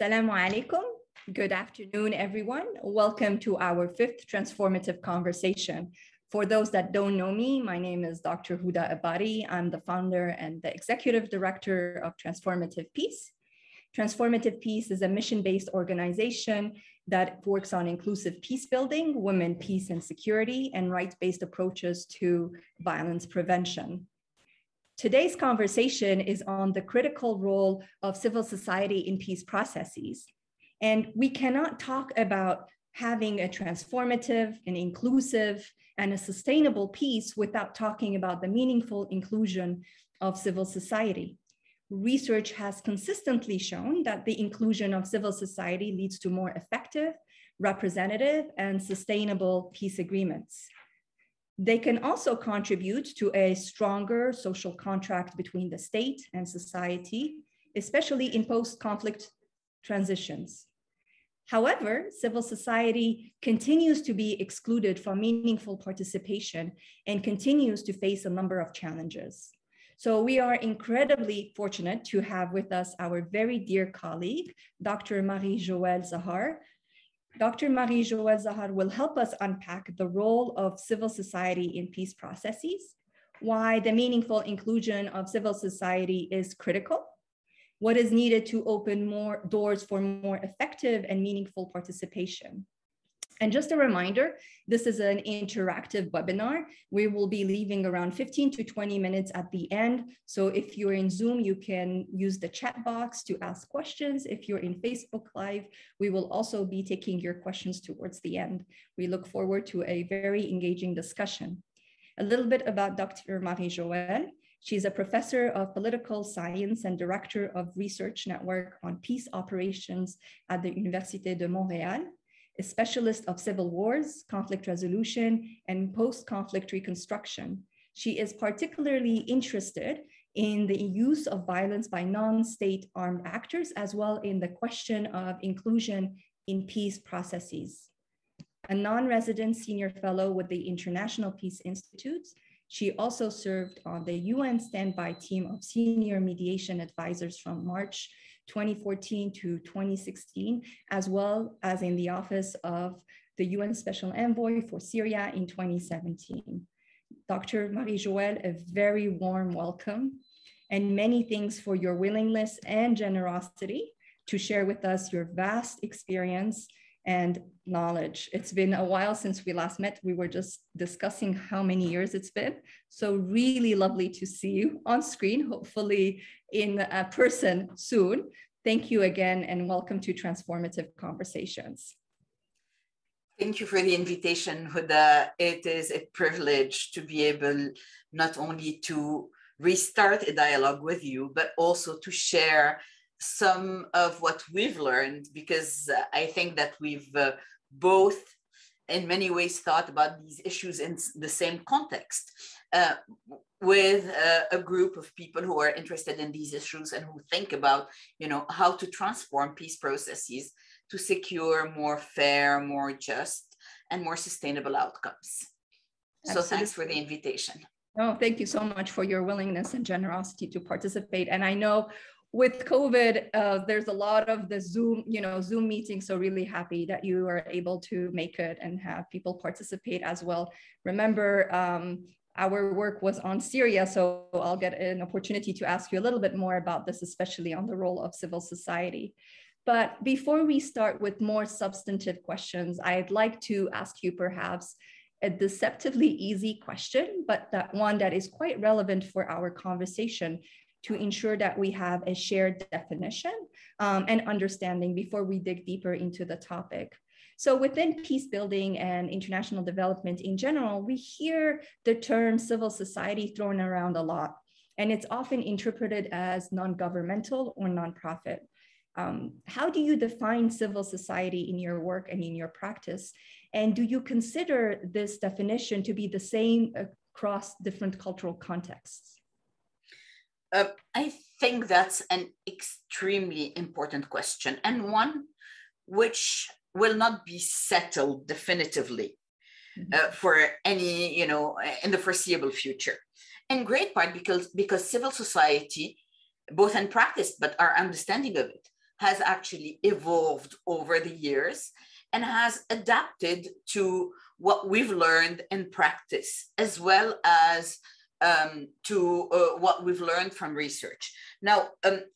Assalamu alaikum. Good afternoon, everyone. Welcome to our fifth transformative conversation. For those that don't know me, my name is Dr. Huda Abari. I'm the founder and the executive director of Transformative Peace. Transformative Peace is a mission-based organization that works on inclusive peace building, women, peace and security, and rights-based approaches to violence prevention. Today's conversation is on the critical role of civil society in peace processes. And we cannot talk about having a transformative and inclusive and a sustainable peace without talking about the meaningful inclusion of civil society. Research has consistently shown that the inclusion of civil society leads to more effective, representative, and sustainable peace agreements. They can also contribute to a stronger social contract between the state and society, especially in post-conflict transitions. However, civil society continues to be excluded from meaningful participation and continues to face a number of challenges. So we are incredibly fortunate to have with us our very dear colleague, Dr. Marie-Joëlle Zahar. Dr. Marie-Joëlle Zahar will help us unpack the role of civil society in peace processes, why the meaningful inclusion of civil society is critical, what is needed to open more doors for more effective and meaningful participation. And just a reminder, this is an interactive webinar. We will be leaving around 15 to 20 minutes at the end. So if you're in Zoom, you can use the chat box to ask questions. If you're in Facebook Live, we will also be taking your questions towards the end. We look forward to a very engaging discussion. A little bit about Dr. Marie-Joëlle. She's a professor of political science and director of research network on peace operations at the Université de Montréal, a specialist of civil wars, conflict resolution, and post-conflict reconstruction. She is particularly interested in the use of violence by non-state armed actors, as well in the question of inclusion in peace processes. A non-resident senior fellow with the International Peace Institute, she also served on the UN standby team of senior mediation advisors from March 2014 to 2016, as well as in the office of the UN Special Envoy for Syria in 2017. Dr. Marie-Joëlle, a very warm welcome and many thanks for your willingness and generosity to share with us your vast experience and knowledge. It's been a while since we last met. We were just discussing how many years it's been. So really lovely to see you on screen, hopefully in person soon. Thank you again and welcome to Transformative Conversations. Thank you for the invitation, Huda. It is a privilege to be able not only to restart a dialogue with you, but also to share some of what we've learned, because I think that we've both in many ways thought about these issues in the same context with a group of people who are interested in these issues and who think about, how to transform peace processes to secure more fair, more just, and more sustainable outcomes. Absolutely. So thanks for the invitation. Oh, thank you so much for your willingness and generosity to participate. And I know with COVID, there's a lot of the Zoom meetings. So really happy that you are able to make it and have people participate as well. Remember, our work was on Syria, so I'll get an opportunity to ask you a little bit more about this, especially on the role of civil society. But before we start with more substantive questions, I'd like to ask you perhaps a deceptively easy question, but that one that is quite relevant for our conversation, to ensure that we have a shared definition and understanding before we dig deeper into the topic. So within peace building and international development in general, we hear the term civil society thrown around a lot, and it's often interpreted as non-governmental or nonprofit. How do you define civil society in your work and in your practice? And do you consider this definition to be the same across different cultural contexts? I think that's an extremely important question, and one which will not be settled definitively for any, in the foreseeable future. In great part because civil society, both in practice, but our understanding of it, has actually evolved over the years and has adapted to what we've learned in practice, as well as to what we've learned from research. Now,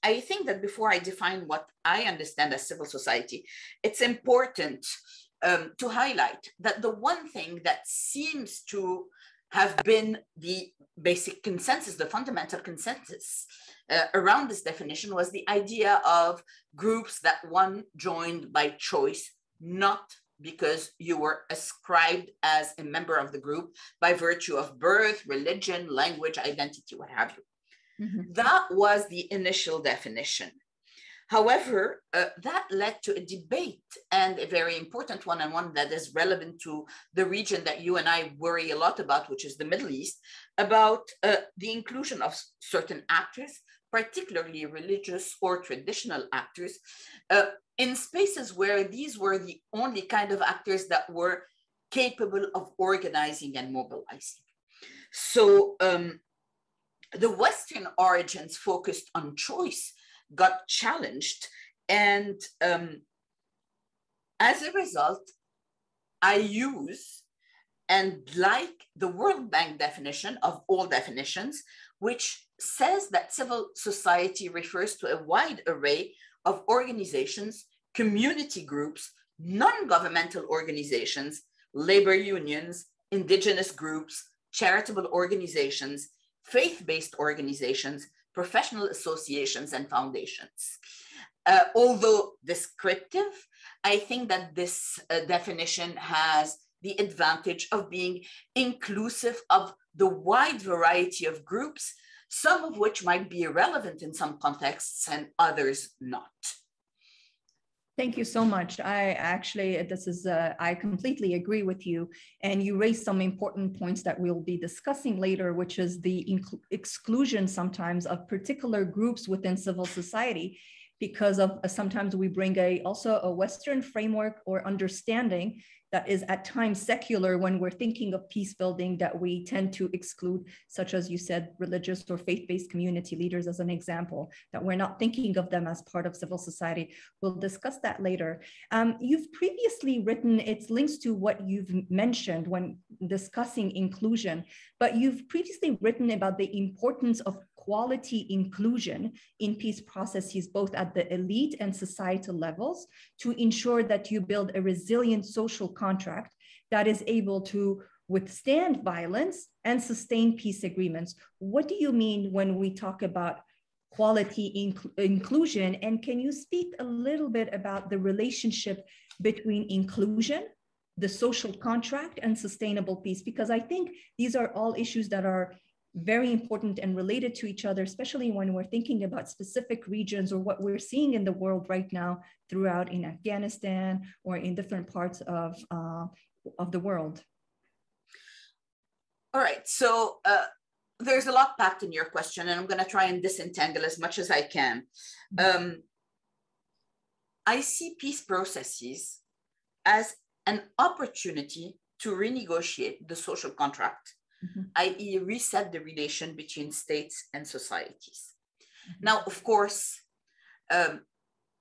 I think that before I define what I understand as civil society, it's important to highlight that the one thing that seems to have been the basic consensus, the fundamental consensus around this definition was the idea of groups that one joined by choice, not because you were ascribed as a member of the group by virtue of birth, religion, language, identity, what have you. Mm-hmm. That was the initial definition. However, that led to a debate, and a very important one, and one that is relevant to the region that you and I worry a lot about, which is the Middle East, about the inclusion of certain actors, particularly religious or traditional actors, in spaces where these were the only kind of actors that were capable of organizing and mobilizing. So the Western origins focused on choice got challenged. And as a result, I use and like the World Bank definition of all definitions, which says that civil society refers to a wide array of organizations, community groups, non-governmental organizations, labor unions, indigenous groups, charitable organizations, faith-based organizations, professional associations, and foundations. Although descriptive, I think that this definition has the advantage of being inclusive of the wide variety of groups, some of which might be relevant in some contexts and others not. Thank you so much. I completely agree with you. And you raised some important points that we'll be discussing later, which is the exclusion sometimes of particular groups within civil society, because of sometimes we bring also a Western framework or understanding that is at times secular when we're thinking of peace building, that we tend to exclude, such as you said, religious or faith-based community leaders as an example, that we're not thinking of them as part of civil society. We'll discuss that later. You've previously written, it links to what you've mentioned when discussing inclusion, but you've previously written about the importance of quality inclusion in peace processes, both at the elite and societal levels, to ensure that you build a resilient social contract that is able to withstand violence and sustain peace agreements. What do you mean when we talk about quality inclusion? And can you speak a little bit about the relationship between inclusion, the social contract, and sustainable peace? Because I think these are all issues that are very important and related to each other, especially when we're thinking about specific regions or what we're seeing in the world right now throughout in Afghanistan or in different parts of the world. All right, so there's a lot packed in your question, and I'm going to try and disentangle as much as I can. I see peace processes as an opportunity to renegotiate the social contract, i.e. reset the relation between states and societies. Now, of course,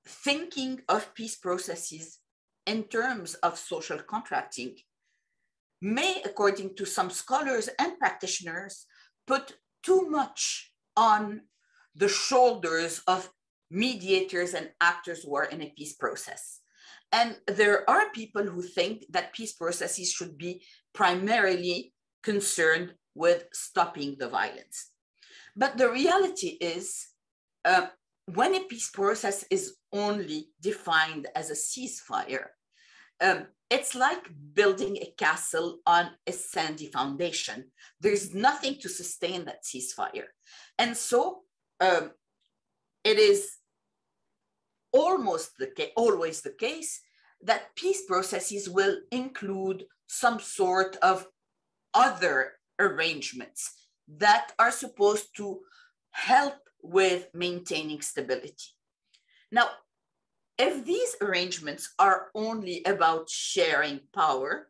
thinking of peace processes in terms of social contracting may, according to some scholars and practitioners, put too much on the shoulders of mediators and actors who are in a peace process. And there are people who think that peace processes should be primarily concerned with stopping the violence. But the reality is, when a peace process is only defined as a ceasefire, it's like building a castle on a sandy foundation. There's nothing to sustain that ceasefire. And so it is always the case that peace processes will include some sort of other arrangements that are supposed to help with maintaining stability. Now, if these arrangements are only about sharing power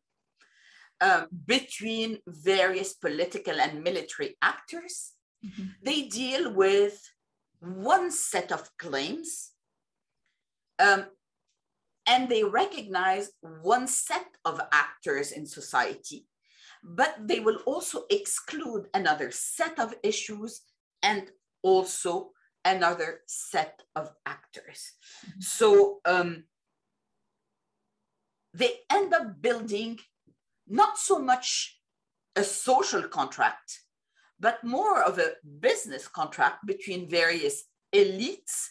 between various political and military actors, they deal with one set of claims And they recognize one set of actors in society, but they will also exclude another set of issues and also another set of actors. So they end up building not so much a social contract, but more of a business contract between various elites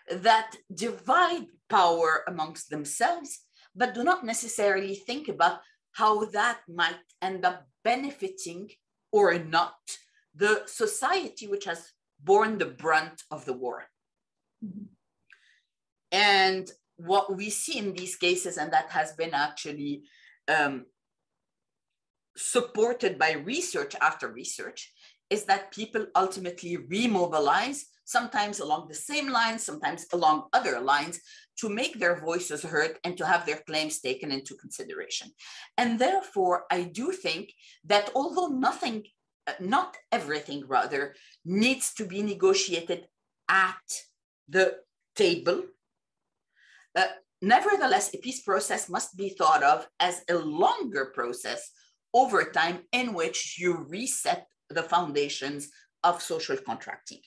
that divide power amongst themselves, but do not necessarily think about how that might end up benefiting or not the society which has borne the brunt of the war. Mm-hmm. And what we see in these cases, and that has been actually supported by research after research, is that people ultimately remobilize, sometimes along the same lines, sometimes along other lines, to make their voices heard and to have their claims taken into consideration. And therefore, I do think that although not everything rather, needs to be negotiated at the table, nevertheless, a peace process must be thought of as a longer process over time in which you reset the foundations of social contracting.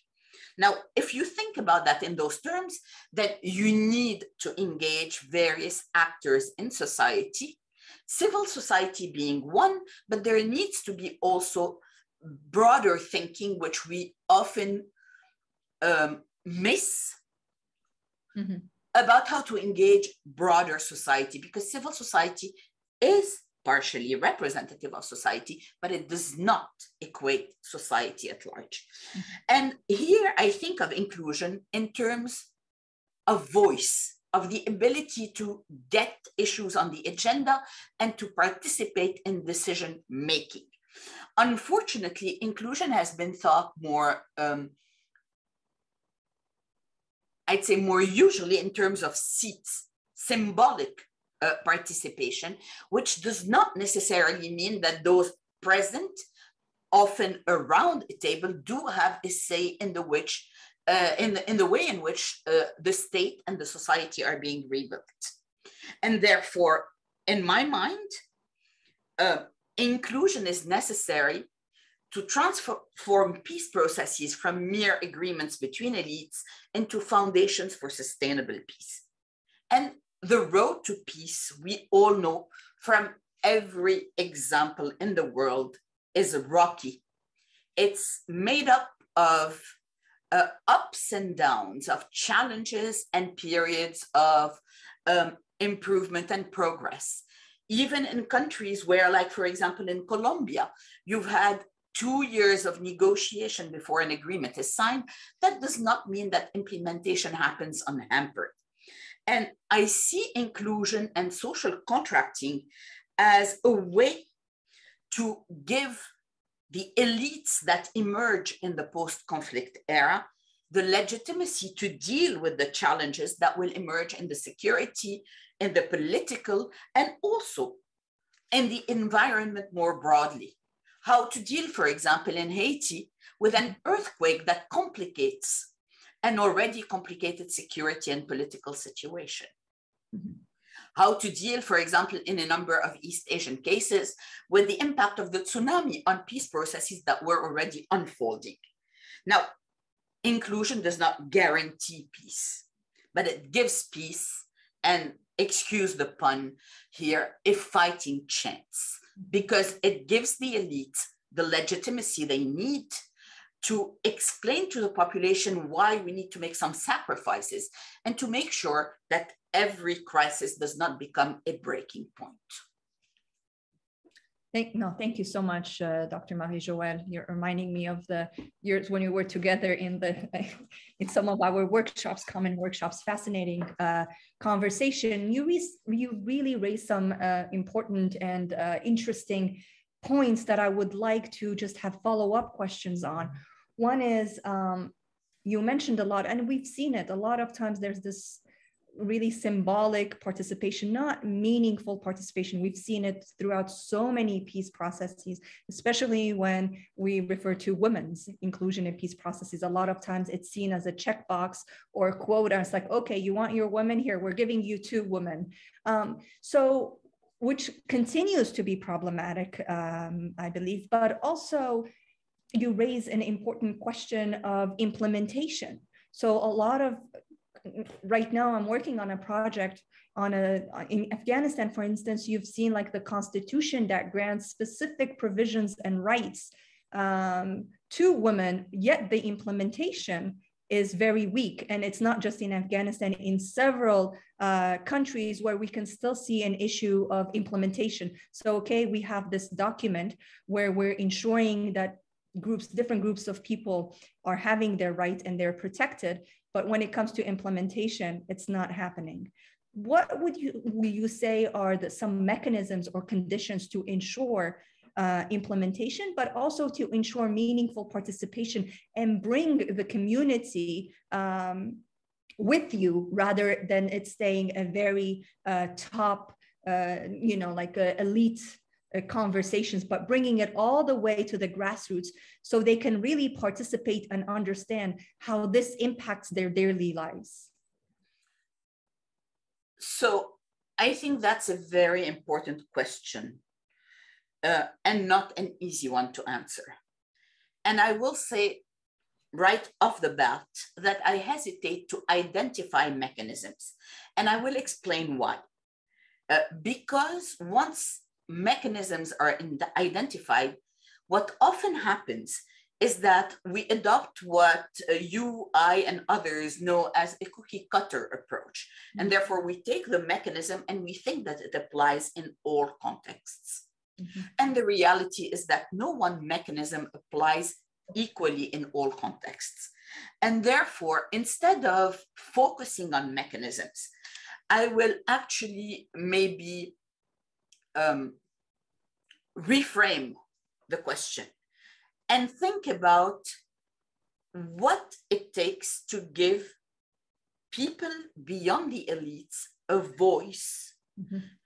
Now, if you think about that in those terms, that you need to engage various actors in society, civil society being one, but there needs to be also broader thinking, which we often miss, about how to engage broader society, because civil society is partially representative of society, but it does not equate society at large. And here I think of inclusion in terms of voice, of the ability to get issues on the agenda and to participate in decision making. Unfortunately, inclusion has been thought more, I'd say more usually in terms of seats, symbolic participation, which does not necessarily mean that those present, often around a table, do have a say in the which, in the way in which the state and the society are being rebuilt. And therefore, in my mind, inclusion is necessary to transform peace processes from mere agreements between elites into foundations for sustainable peace. And the road to peace, we all know from every example in the world, is rocky. It's made up of ups and downs, of challenges and periods of improvement and progress. Even in countries where, like, for example, in Colombia, you've had 2 years of negotiation before an agreement is signed, that does not mean that implementation happens unhampered. And I see inclusion and social contracting as a way to give the elites that emerge in the post-conflict era the legitimacy to deal with the challenges that will emerge in the security, in the political, and also in the environment more broadly. How to deal, for example, in Haiti with an earthquake that complicates an already complicated security and political situation. How to deal, for example, in a number of East Asian cases with the impact of the tsunami on peace processes that were already unfolding. Now, inclusion does not guarantee peace, but it gives peace, and excuse the pun here, a fighting chance, because it gives the elites the legitimacy they need to explain to the population why we need to make some sacrifices and to make sure that every crisis does not become a breaking point. Thank you so much, Dr. Marie-Joëlle. You're reminding me of the years when we were together in some of our workshops, common workshops. Fascinating conversation. You really raised some important and interesting points that I would like to just have follow-up questions on. One is, you mentioned a lot, and we've seen it a lot of times. There's this really symbolic participation, not meaningful participation. We've seen it throughout so many peace processes, especially when we refer to women's inclusion in peace processes. A lot of times it's seen as a checkbox or a quota. It's like, okay, you want your women here, we're giving you 2 women. So which continues to be problematic, I believe, but also you raise an important question of implementation. So a lot of, right now I'm working on a project in Afghanistan, for instance. You've seen like the constitution that grants specific provisions and rights to women, yet the implementation is very weak. And it's not just in Afghanistan, in several countries where we can still see an issue of implementation. So, okay, we have this document where we're ensuring that different groups of people are having their rights and they're protected. But when it comes to implementation, it's not happening. What would you say are some mechanisms or conditions to ensure implementation, but also to ensure meaningful participation and bring the community with you, rather than it staying a very top, like elite conversations, but bringing it all the way to the grassroots so they can really participate and understand how this impacts their daily lives? So I think that's a very important question, and not an easy one to answer. And I will say right off the bat that I hesitate to identify mechanisms, and I will explain why. Because once mechanisms are identified, what often happens is that we adopt what you, I, and others know as a cookie cutter approach. And therefore we take the mechanism and we think that it applies in all contexts. And the reality is that no one mechanism applies equally in all contexts. And therefore, instead of focusing on mechanisms, I will actually maybe reframe the question and think about what it takes to give people beyond the elites a voice,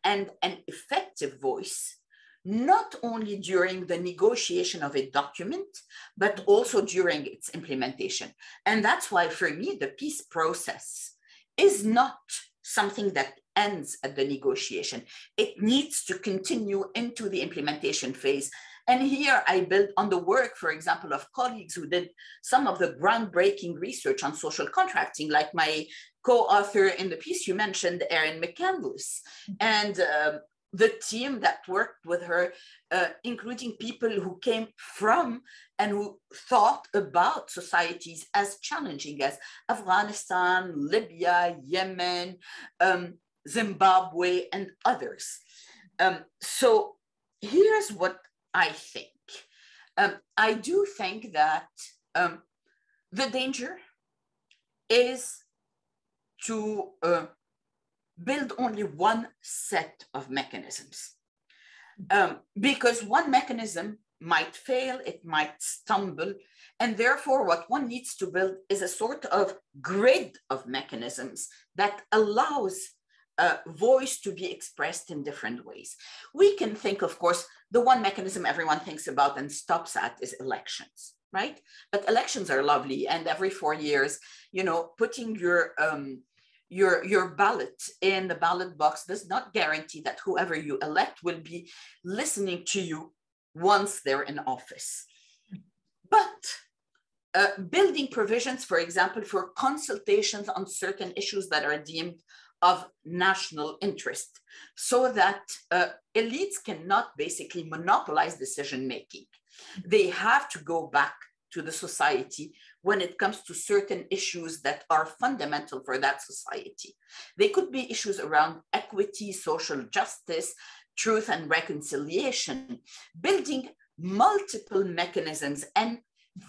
and an effective voice, not only during the negotiation of a document, but also during its implementation. And that's why, for me, the peace process is not something that ends at the negotiation. It needs to continue into the implementation phase. And here I build on the work, for example, of colleagues who did some of the groundbreaking research on social contracting, like my co-author in the piece you mentioned, Erin McCandless, and the team that worked with her, including people who came from and who thought about societies as challenging as Afghanistan, Libya, Yemen, Zimbabwe, and others. So here's what I think. I do think that the danger is to build only one set of mechanisms, because one mechanism might fail, it might stumble, and therefore what one needs to build is a sort of grid of mechanisms that allows voice to be expressed in different ways. We can think, of course, the one mechanism everyone thinks about and stops at is elections, right? But elections are lovely, and every 4 years, putting your ballot in the ballot box does not guarantee that whoever you elect will be listening to you once they're in office. But building provisions, for example, for consultations on certain issues that are deemed of national interest, so that elites cannot basically monopolize decision-making. They have to go back to the society when it comes to certain issues that are fundamental for that society. They could be issues around equity, social justice, truth and reconciliation, building multiple mechanisms and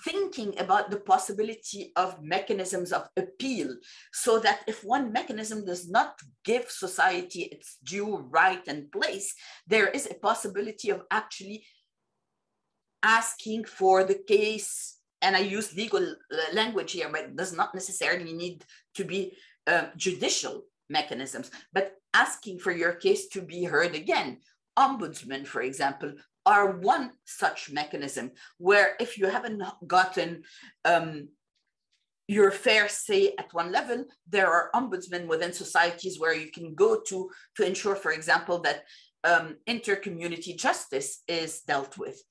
thinking about the possibility of mechanisms of appeal, so that if one mechanism does not give society its due right and place, there is a possibility of actually asking for the case, and I use legal language here, but it does not necessarily need to be judicial, mechanisms, but asking for your case to be heard again. Ombudsmen, for example, are one such mechanism where if you haven't gotten your fair say at one level, there are ombudsmen within societies where you can go to ensure, for example, that inter-community justice is dealt with.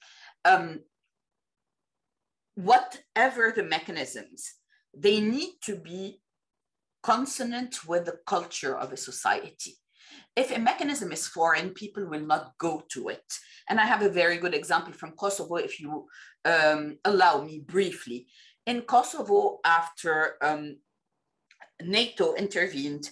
Whatever the mechanisms, they need to be consonant with the culture of a society. If a mechanism is foreign, people will not go to it. And I have a very good example from Kosovo, if you allow me briefly. In Kosovo, after NATO intervened,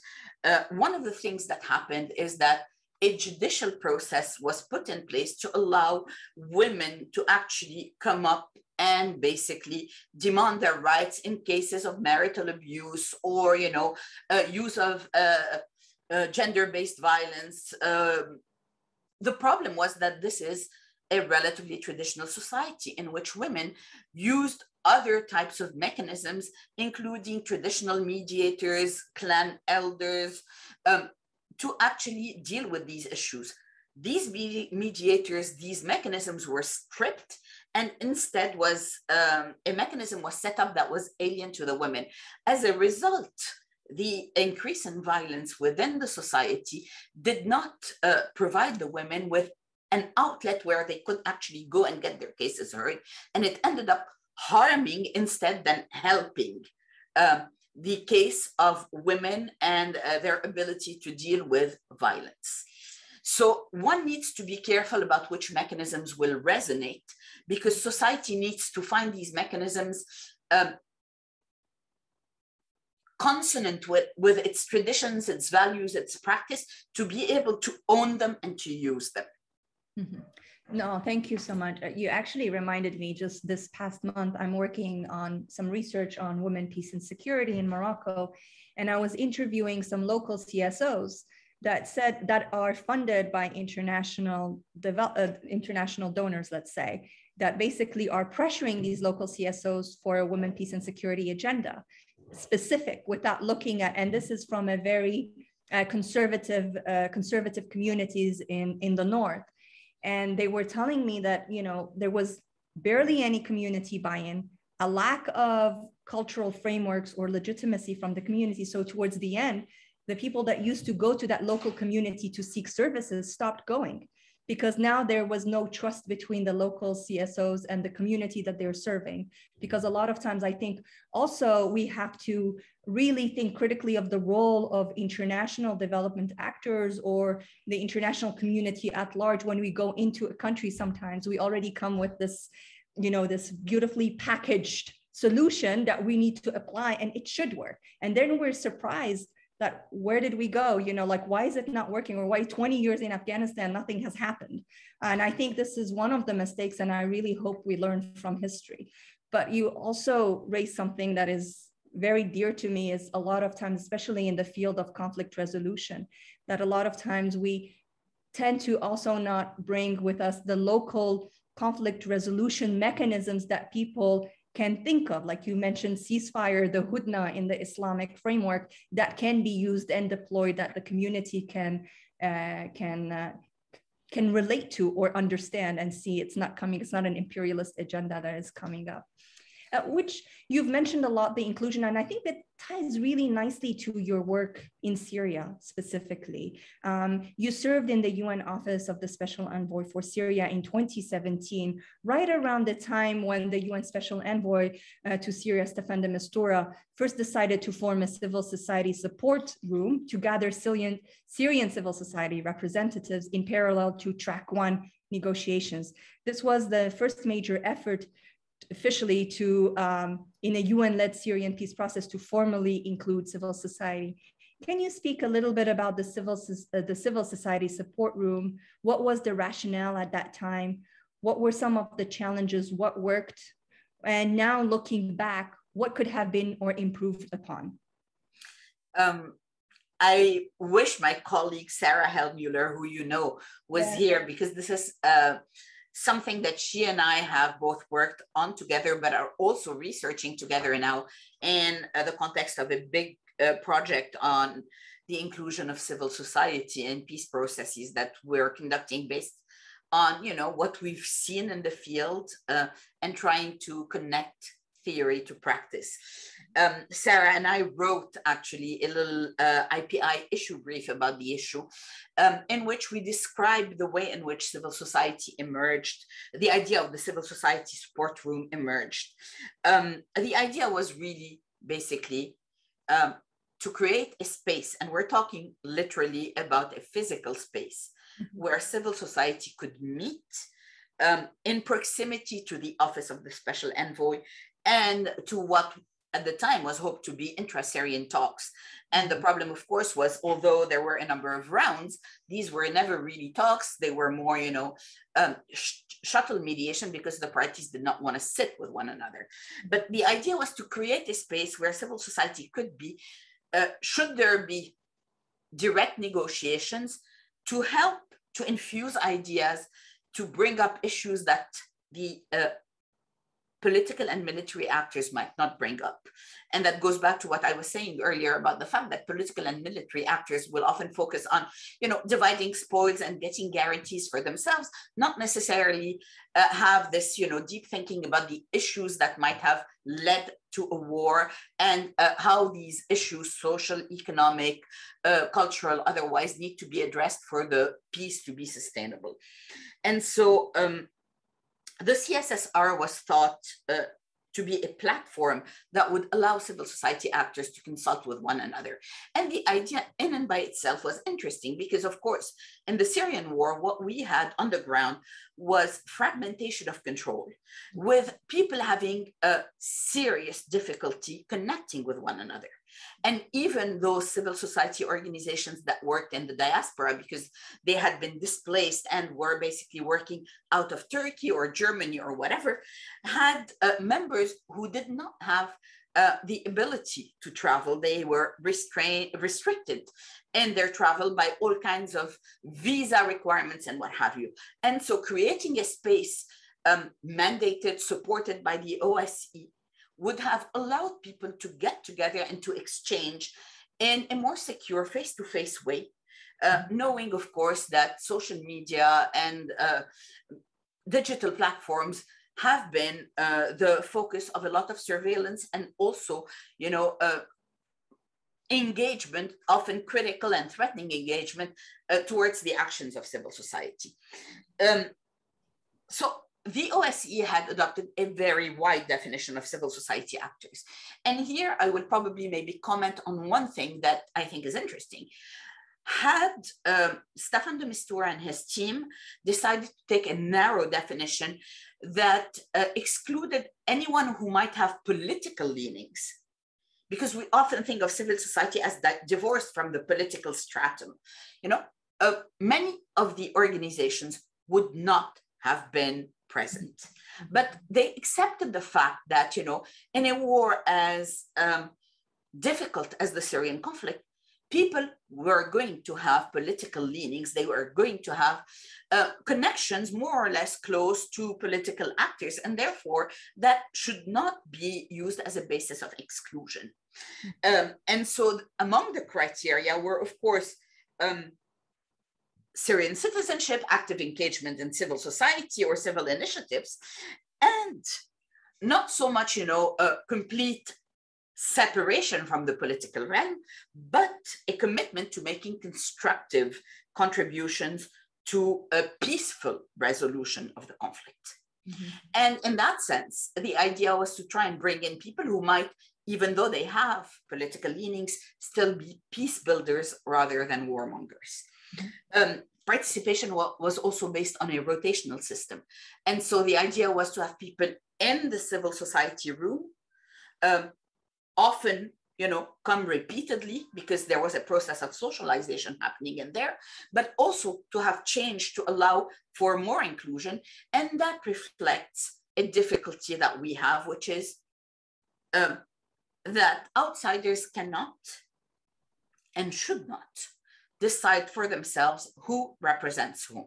one of the things that happened is that a judicial process was put in place to allow women to actually come up and basically demand their rights in cases of marital abuse or, use of gender-based violence. The problem was that this is a relatively traditional society in which women used other types of mechanisms, including traditional mediators, clan elders, to actually deal with these issues. These mediators, these mechanisms were stripped, and instead was a mechanism was set up that was alien to the women. As a result, the increase in violence within the society did not provide the women with an outlet where they could actually go and get their cases heard. And it ended up harming instead than helping the case of women and their ability to deal with violence. So one needs to be careful about which mechanisms will resonate, because society needs to find these mechanisms consonant with its traditions, its values, its practice, to be able to own them and to use them. Mm-hmm. No, thank you so much. You actually reminded me, just this past month, I'm working on some research on women, peace, and security in Morocco. And I was interviewing some local CSOs that said that are funded by international donors, let's say, that basically are pressuring these local CSOs for a women, peace, and security agenda, specific, without looking at, and this is from a very conservative communities in the north. And they were telling me that, there was barely any community buy-in, a lack of cultural frameworks or legitimacy from the community. So towards the end, the people that used to go to that local community to seek services stopped going, because now there was no trust between the local CSOs and the community that they're serving. Because a lot of times I think also we have to really think critically of the role of international development actors or the international community at large. When we go into a country, sometimes we already come with this, this beautifully packaged solution that we need to apply, and it should work. And then we're surprised that where did we go? Why is it not working? Or why 20 years in Afghanistan, nothing has happened? And I think this is one of the mistakes, and I really hope we learn from history. But you also raised something that is very dear to me, is a lot of times, especially in the field of conflict resolution, that a lot of times we tend to also not bring with us the local conflict resolution mechanisms that people can think of. Like you mentioned, ceasefire, the hudna in the Islamic framework, that can be used and deployed, that the community can relate to or understand and see. It's not an imperialist agenda that is coming up. Which you've mentioned a lot, the inclusion, and I think that ties really nicely to your work in Syria specifically. You served in the UN Office of the Special Envoy for Syria in 2017, right around the time when the UN Special Envoy to Syria, Staffan de Mistura, first decided to form a civil society support room to gather Syrian civil society representatives in parallel to Track 1 negotiations. This was the first major effort officially to, in a UN-led Syrian peace process, to formally include civil society. Can you speak a little bit about the civil society support room? What was the rationale at that time? What were some of the challenges? What worked? And now looking back, what could have been or improved upon? I wish my colleague Sarah Hellmuller, who you know, was here, because this is something that she and I have both worked on together, but are also researching together now in the context of a big project on the inclusion of civil society and peace processes that we're conducting based on, what we've seen in the field and trying to connect theory to practice. Sarah and I wrote actually a little IPI issue brief about the issue in which we described the way in which civil society emerged, the idea of the civil society support room emerged. The idea was really basically to create a space, and we're talking literally about a physical space where civil society could meet in proximity to the office of the special envoy and to what at the time was hoped to be intra-Syrian talks. And the problem, of course, was although there were a number of rounds, these were never really talks. They were more, shuttle mediation because the parties did not want to sit with one another. But the idea was to create a space where civil society could be, should there be direct negotiations, to help to infuse ideas, to bring up issues that the political and military actors might not bring up. And that goes back to what I was saying earlier about the fact that political and military actors will often focus on, dividing spoils and getting guarantees for themselves, not necessarily have this, deep thinking about the issues that might have led to a war and how these issues, social, economic, cultural, otherwise, need to be addressed for the peace to be sustainable. And so, the CSSR was thought to be a platform that would allow civil society actors to consult with one another. And the idea in and by itself was interesting because, of course, in the Syrian war, what we had on the ground was fragmentation of control, with people having a serious difficulty connecting with one another. And even those civil society organizations that worked in the diaspora because they had been displaced and were basically working out of Turkey or Germany or whatever, had members who did not have the ability to travel. They were restricted in their travel by all kinds of visa requirements and what have you. And so creating a space mandated, supported by the OSCE, would have allowed people to get together and to exchange in a more secure face-to-face way, knowing, of course, that social media and digital platforms have been the focus of a lot of surveillance and also, engagement, often critical and threatening engagement towards the actions of civil society. So the OSCE had adopted a very wide definition of civil society actors. And here I will probably maybe comment on one thing that I think is interesting. Had Staffan de Mistura and his team decided to take a narrow definition that excluded anyone who might have political leanings, because we often think of civil society as that divorced from the political stratum, many of the organizations would not have been present, but they accepted the fact that, in a war as difficult as the Syrian conflict, people were going to have political leanings. They were going to have connections more or less close to political actors, and therefore that should not be used as a basis of exclusion. And so among the criteria were, of course, Syrian citizenship, active engagement in civil society or civil initiatives, and not so much, a complete separation from the political realm, but a commitment to making constructive contributions to a peaceful resolution of the conflict. Mm-hmm. And in that sense, the idea was to try and bring in people who might, even though they have political leanings, still be peace builders rather than warmongers. Participation was also based on a rotational system. And so the idea was to have people in the civil society room, often, come repeatedly because there was a process of socialization happening in there, but also to have change to allow for more inclusion. And that reflects a difficulty that we have, which is that outsiders cannot and should not decide for themselves who represents whom.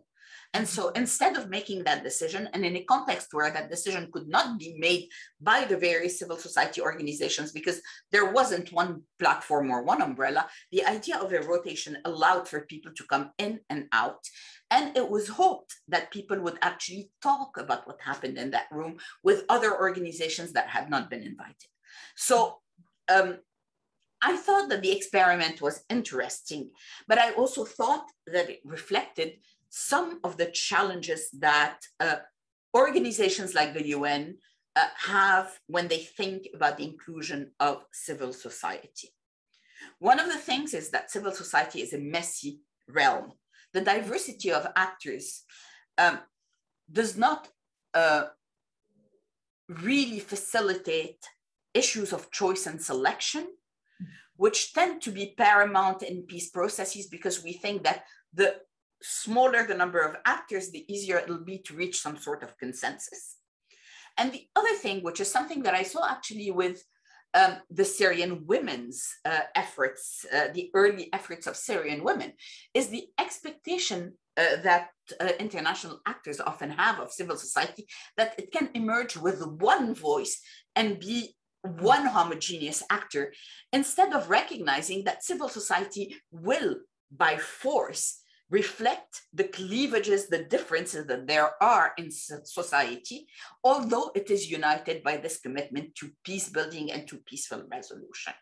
And so instead of making that decision, and in a context where that decision could not be made by the various civil society organizations because there wasn't one platform or one umbrella, the idea of a rotation allowed for people to come in and out. And it was hoped that people would actually talk about what happened in that room with other organizations that had not been invited. So I thought that the experiment was interesting, but I also thought that it reflected some of the challenges that organizations like the UN have when they think about the inclusion of civil society. One of the things is that civil society is a messy realm. The diversity of actors does not really facilitate issues of choice and selection, which tend to be paramount in peace processes because we think that the smaller the number of actors, the easier it'll be to reach some sort of consensus. And the other thing, which is something that I saw actually with the Syrian women's efforts, the early efforts of Syrian women, is the expectation that international actors often have of civil society, that it can emerge with one voice and be one homogeneous actor, instead of recognizing that civil society will, by force, reflect the cleavages, the differences that there are in society, although it is united by this commitment to peace building and to peaceful resolution.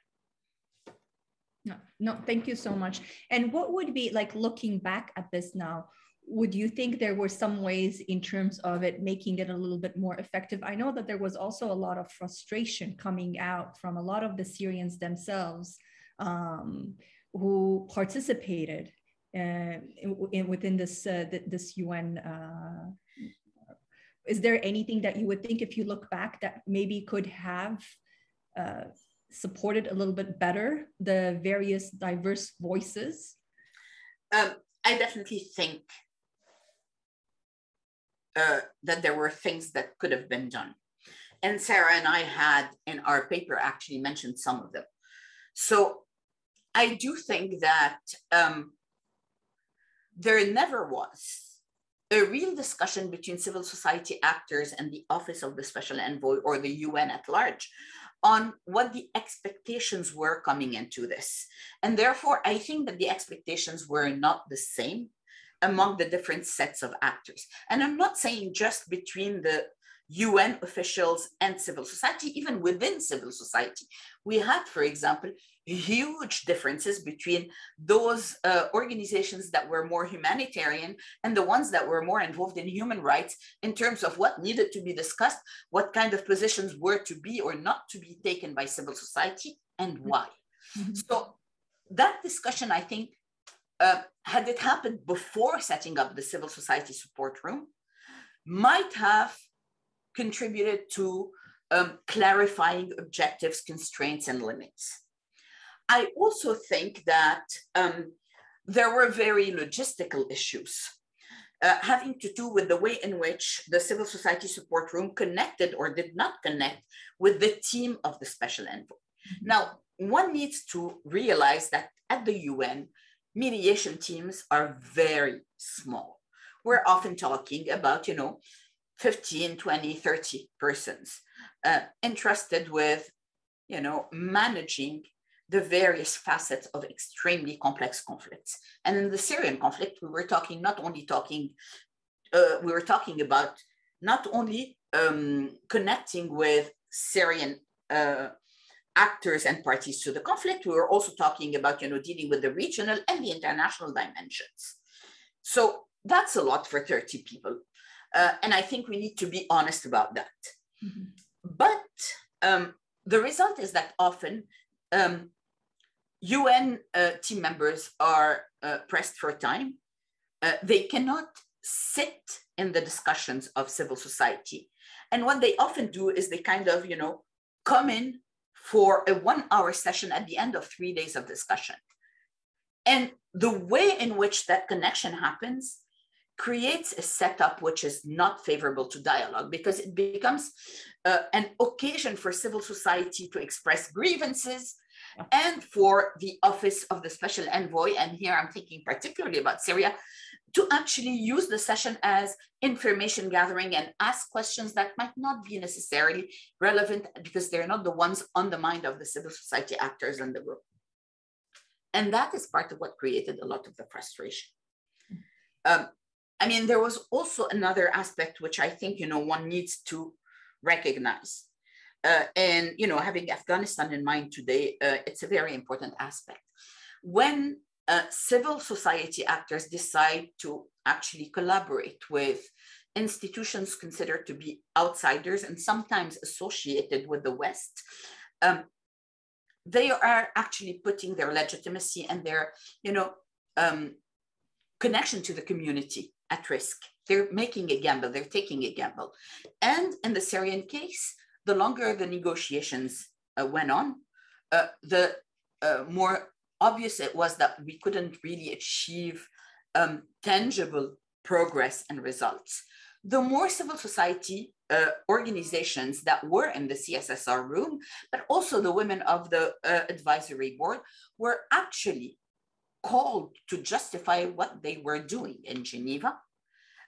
No, thank you so much. And what would be, like, looking back at this now, would you think there were some ways in terms of it making it a little bit more effective? I know that there was also a lot of frustration coming out from a lot of the Syrians themselves who participated within this UN. Is there anything that you would think, if you look back, that maybe could have supported a little bit better the various diverse voices? I definitely think that there were things that could have been done. And Sarah and I had in our paper actually mentioned some of them. So I do think that there never was a real discussion between civil society actors and the Office of the Special Envoy or the UN at large on what the expectations were coming into this. And therefore, I think that the expectations were not the same among the different sets of actors. And I'm not saying just between the UN officials and civil society, even within civil society. We had, for example, huge differences between those organizations that were more humanitarian and the ones that were more involved in human rights in terms of what needed to be discussed, what kind of positions were to be or not to be taken by civil society, and why. Mm-hmm. So that discussion, I think, had it happened before setting up the civil society support room, might have contributed to clarifying objectives, constraints, and limits. I also think that there were very logistical issues having to do with the way in which the civil society support room connected or did not connect with the team of the special envoy. Mm-hmm. Now, one needs to realize that at the UN, mediation teams are very small. We're often talking about, 15, 20, 30 persons entrusted with, managing the various facets of extremely complex conflicts. And in the Syrian conflict, we were talking about not only connecting with Syrian actors and parties to the conflict, we were also talking about, dealing with the regional and the international dimensions. So that's a lot for 30 people. And I think we need to be honest about that. Mm-hmm. But the result is that often UN team members are pressed for time. They cannot sit in the discussions of civil society. And what they often do is they kind of, come in for a 1-hour session at the end of 3 days of discussion. And the way in which that connection happens creates a setup which is not favorable to dialogue, because it becomes an occasion for civil society to express grievances and for the Office of the Special Envoy, and here I'm thinking particularly about Syria, to actually use the session as information gathering and ask questions that might not be necessarily relevant because they're not the ones on the mind of the civil society actors in the room. And that is part of what created a lot of the frustration. I mean, there was also another aspect which I think, one needs to recognize. And, having Afghanistan in mind today, it's a very important aspect. When civil society actors decide to actually collaborate with institutions considered to be outsiders and sometimes associated with the West, they are actually putting their legitimacy and their, connection to the community at risk. They're making a gamble, they're taking a gamble. And in the Syrian case, the longer the negotiations went on, the more obvious it was that we couldn't really achieve tangible progress and results. The more civil society organizations that were in the CSSR room, but also the women of the advisory board, were actually called to justify what they were doing in Geneva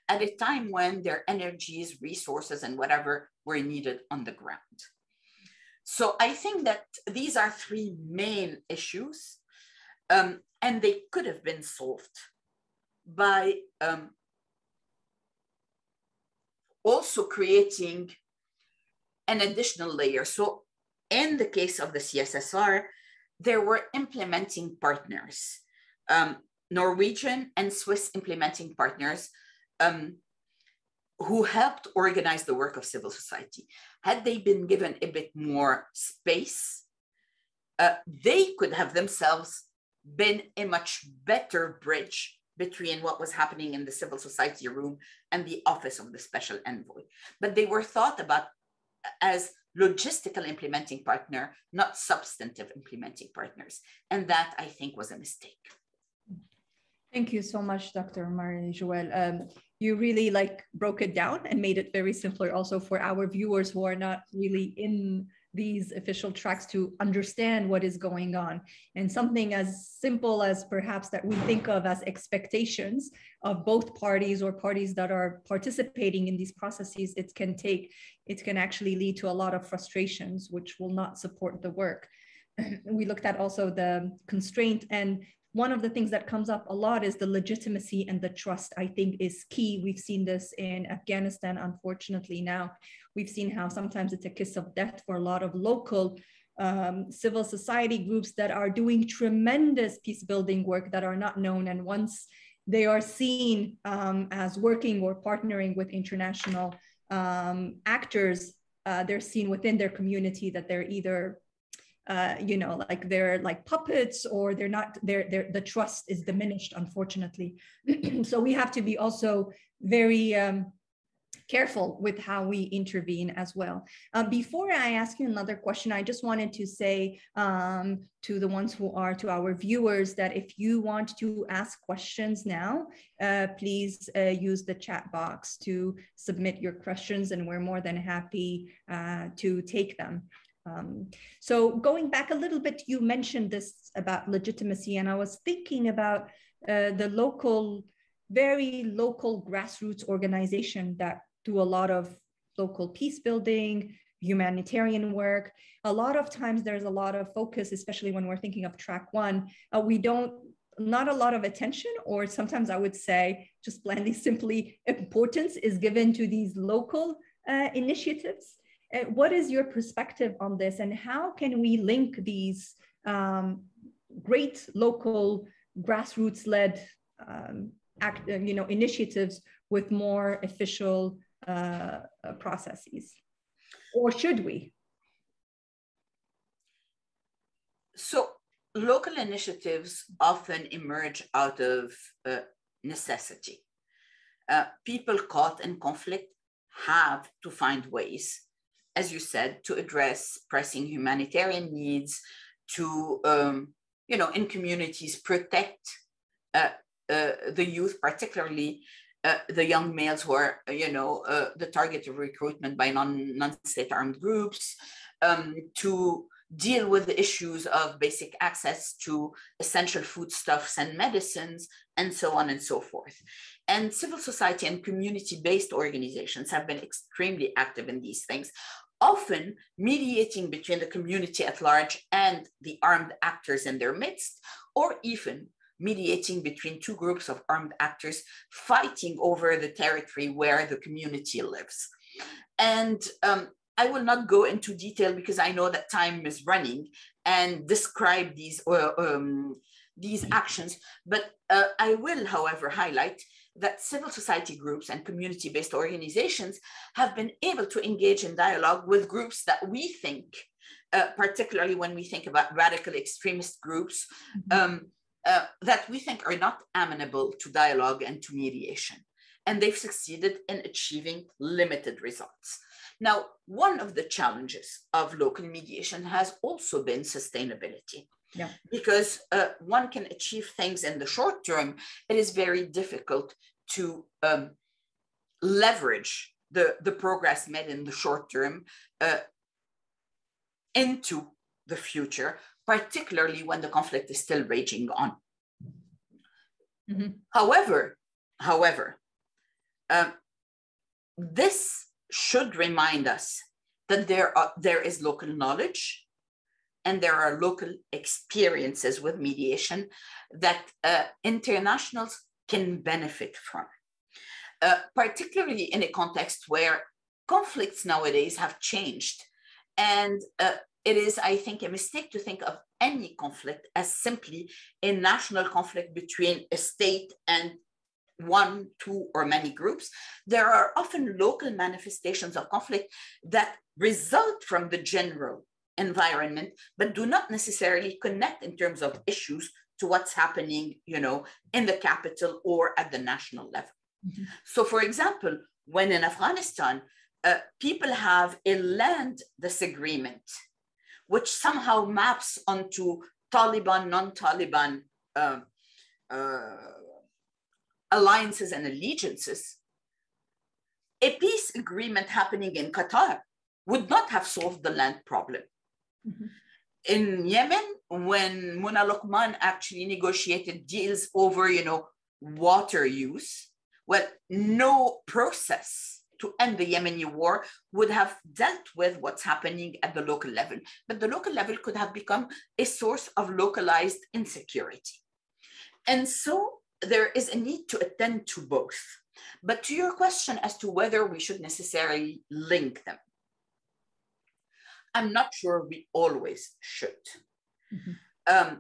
at a time when their energies, resources, and whatever were needed on the ground. So I think that these are three main issues, and they could have been solved by also creating an additional layer. So in the case of the CSSR, there were implementing partners, Norwegian and Swiss implementing partners who helped organize the work of civil society. Had they been given a bit more space, they could have themselves been a much better bridge between what was happening in the civil society room and the office of the special envoy. But they were thought about as logistical implementing partner, not substantive implementing partners. And that, I think, was a mistake. Thank you so much, Dr. Marie-Joëlle. You really broke it down and made it very simpler also for our viewers who are not really in these official tracks to understand what is going on. And something as simple as perhaps that we think of as expectations of both parties or parties that are participating in these processes, it can actually lead to a lot of frustrations, which will not support the work. We looked at also the constraint, and one of the things that comes up a lot is the legitimacy and the trust, I think, is key. We've seen this in Afghanistan, unfortunately. Now, we've seen how sometimes it's a kiss of death for a lot of local civil society groups that are doing tremendous peace building work that are not known. And once they are seen as working or partnering with international actors, they're seen within their community that they're either they're like puppets, or they're not, the trust is diminished, unfortunately. So we have to be also very careful with how we intervene as well. Before I ask you another question, I just wanted to say to the ones who are, to our viewers, that if you want to ask questions now, please use the chat box to submit your questions, and we're more than happy to take them. So going back a little bit, you mentioned this about legitimacy, and I was thinking about the local, very local grassroots organization that do a lot of local peace building, humanitarian work. A lot of times there's a lot of focus, especially when we're thinking of track one, not a lot of attention, or sometimes I would say just blandly, simply, importance is given to these local initiatives. What is your perspective on this, and how can we link these great local grassroots-led initiatives with more official processes, or should we? So local initiatives often emerge out of necessity. People caught in conflict have to find ways, as you said, to address pressing humanitarian needs, to, in communities, protect the youth, particularly the young males who are, the target of recruitment by non-state armed groups, to deal with the issues of basic access to essential foodstuffs and medicines, and so on and so forth. And civil society and community-based organizations have been extremely active in these things, often mediating between the community at large and the armed actors in their midst, or even mediating between two groups of armed actors fighting over the territory where the community lives. And I will not go into detail because I know that time is running and describe these actions, but I will, however, highlight that civil society groups and community-based organizations have been able to engage in dialogue with groups that we think, particularly when we think about radical extremist groups, that we think are not amenable to dialogue and to mediation. And they've succeeded in achieving limited results. Now, one of the challenges of local mediation has also been sustainability. Yeah. Because one can achieve things in the short term, it is very difficult to leverage the progress made in the short term into the future, particularly when the conflict is still raging on. Mm-hmm. However, this should remind us that there is local knowledge and there are local experiences with mediation that internationals can benefit from, particularly in a context where conflicts nowadays have changed. And it is, I think, a mistake to think of any conflict as simply a national conflict between a state and one, two, or many groups. There are often local manifestations of conflict that result from the general environment, but do not necessarily connect in terms of issues to what's happening, in the capital or at the national level. Mm-hmm. So, for example, when in Afghanistan, people have a land disagreement, which somehow maps onto Taliban, non-Taliban alliances and allegiances, a peace agreement happening in Qatar would not have solved the land problem. Mm-hmm. In Yemen, when Mona Luqman actually negotiated deals over, water use, well, no process to end the Yemeni war would have dealt with what's happening at the local level. But the local level could have become a source of localized insecurity. And so there is a need to attend to both. But to your question as to whether we should necessarily link them, I'm not sure we always should. Mm-hmm.